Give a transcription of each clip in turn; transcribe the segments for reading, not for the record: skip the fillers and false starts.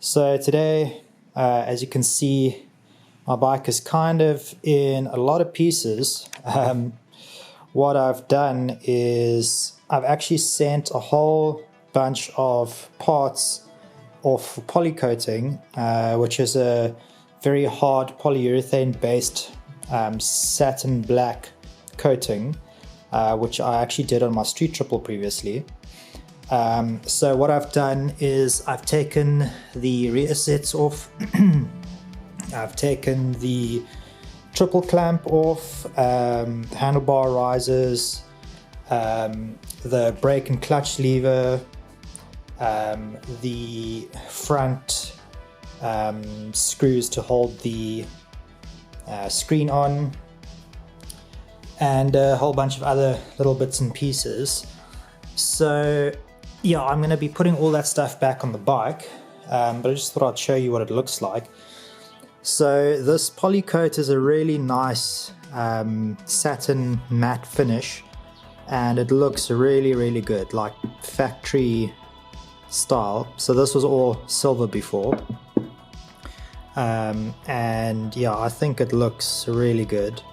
So today, as you can see, my bike is kind of in a lot of pieces. What I've done is I've actually sent a whole bunch of parts off poly coating, which is a very hard polyurethane based satin black coating, which I actually did on my street triple previously. So what I've done is I've taken the rear sets off, I've taken the triple clamp off, the handlebar risers, the brake and clutch lever, the front screws to hold the screen on, and a whole bunch of other little bits and pieces. So yeah, I'm going to be putting all that stuff back on the bike, but I just thought I'd show you what it looks like. So this poly coat is a really nice satin matte finish, and it looks really good, like factory style. So this was all silver before, and yeah, I think it looks really good.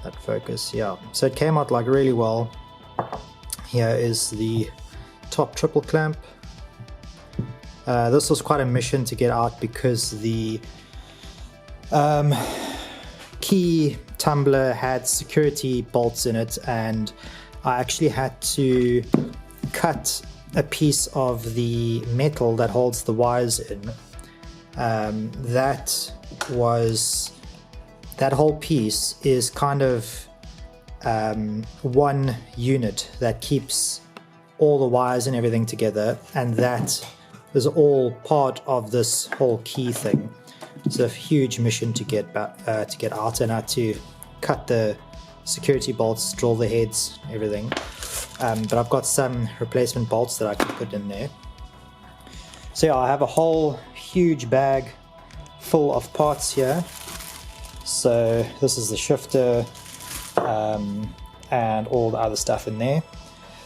That focus, yeah. So it came out like really well. Here is the top triple clamp. This was quite a mission to get out because the key tumbler had security bolts in it, and I actually had to cut a piece of the metal that holds the wires in. That whole piece is kind of one unit that keeps all the wires and everything together, and that is all part of this whole key thing. It's a huge mission to get out, and I had to cut the security bolts, drill the heads, everything. But I've got some replacement bolts that I can put in there. So yeah, I have a whole huge bag full of parts here. So this is the shifter and all the other stuff in there.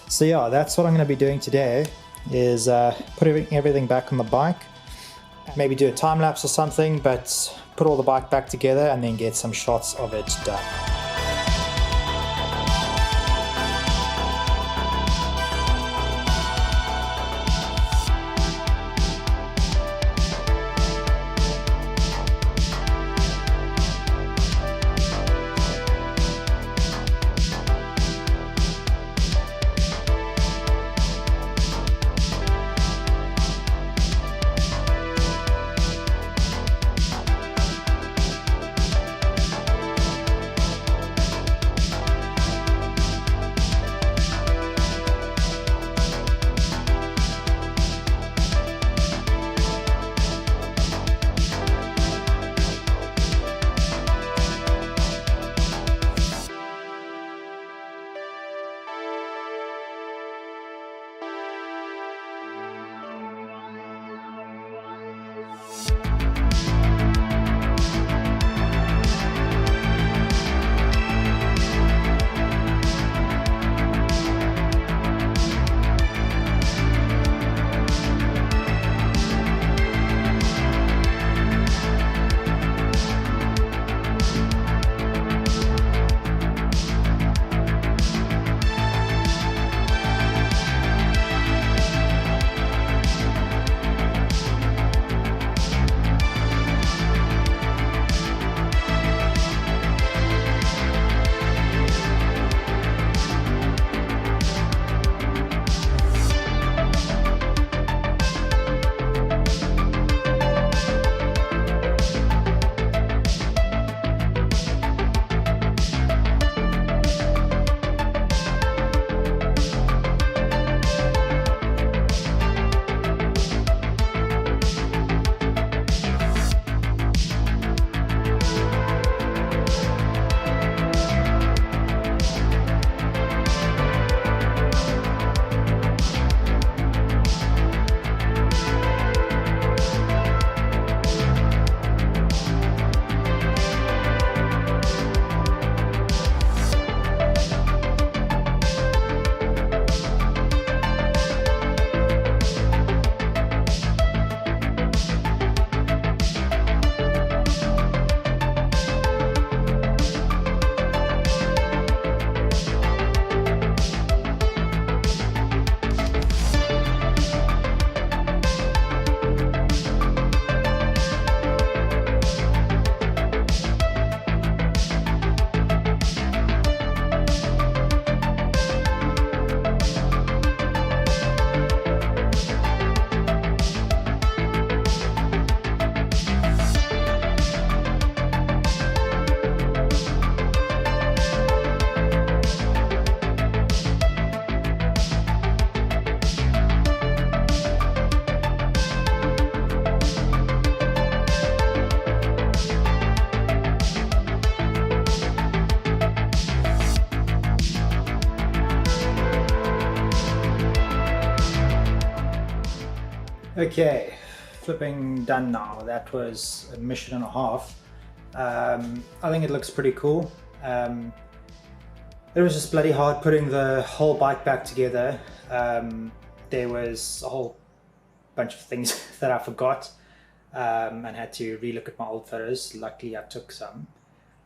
So yeah, that's what I'm going to be doing today, is putting everything back on the bike. Maybe do a time lapse or something, but put all the bike back together and then get some shots of it done. Okay, flipping done now. That was a mission and a half. I think it looks pretty cool. It was just bloody hard putting the whole bike back together. There was a whole bunch of things that I forgot and had to relook at my old photos. Luckily I took some.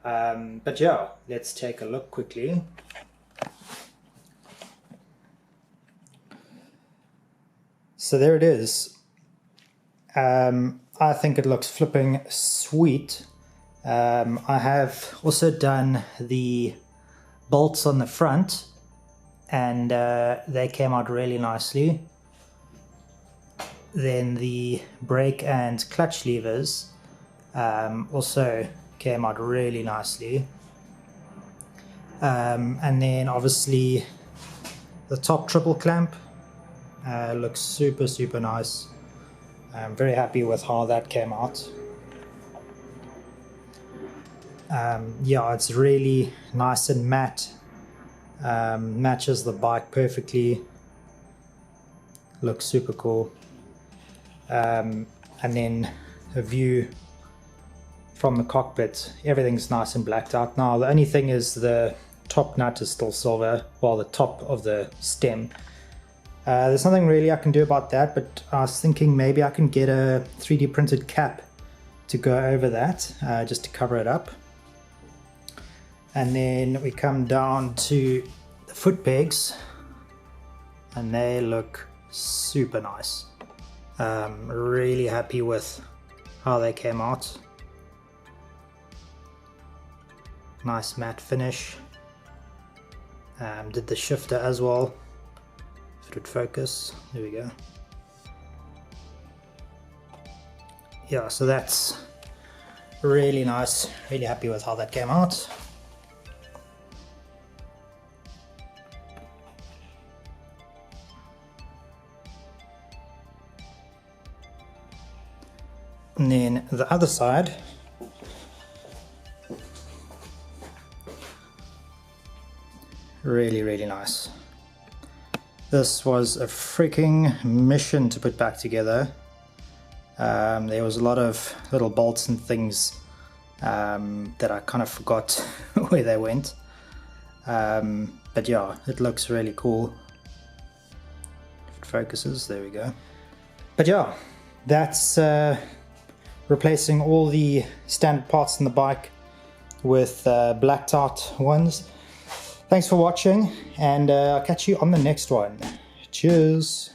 But yeah, let's take a look quickly. So there it is. I think it looks flipping sweet. I have also done the bolts on the front, and they came out really nicely. Then the brake and clutch levers also came out really nicely. And then obviously the top triple clamp looks super nice. I'm very happy with how that came out. Yeah, it's really nice and matte. Matches the bike perfectly. Looks super cool. And then a view from the cockpit. Everything's nice and blacked out now. The only thing is the top nut is still silver, while the top of the stem. There's nothing really I can do about that, but I was thinking maybe I can get a 3D printed cap to go over that, just to cover it up. And then we come down to the foot pegs, and they look super nice. Really happy with how they came out. Nice matte finish. Did the shifter as well. If it would focus, there we go. Yeah, so that's really nice. Really happy with how that came out. And then the other side, really nice. This was a freaking mission to put back together. There was a lot of little bolts and things that I kind of forgot where they went. But yeah, it looks really cool. If it focuses, there we go. But yeah, that's replacing all the standard parts in the bike with blacked out ones. Thanks for watching, and I'll catch you on the next one. Cheers.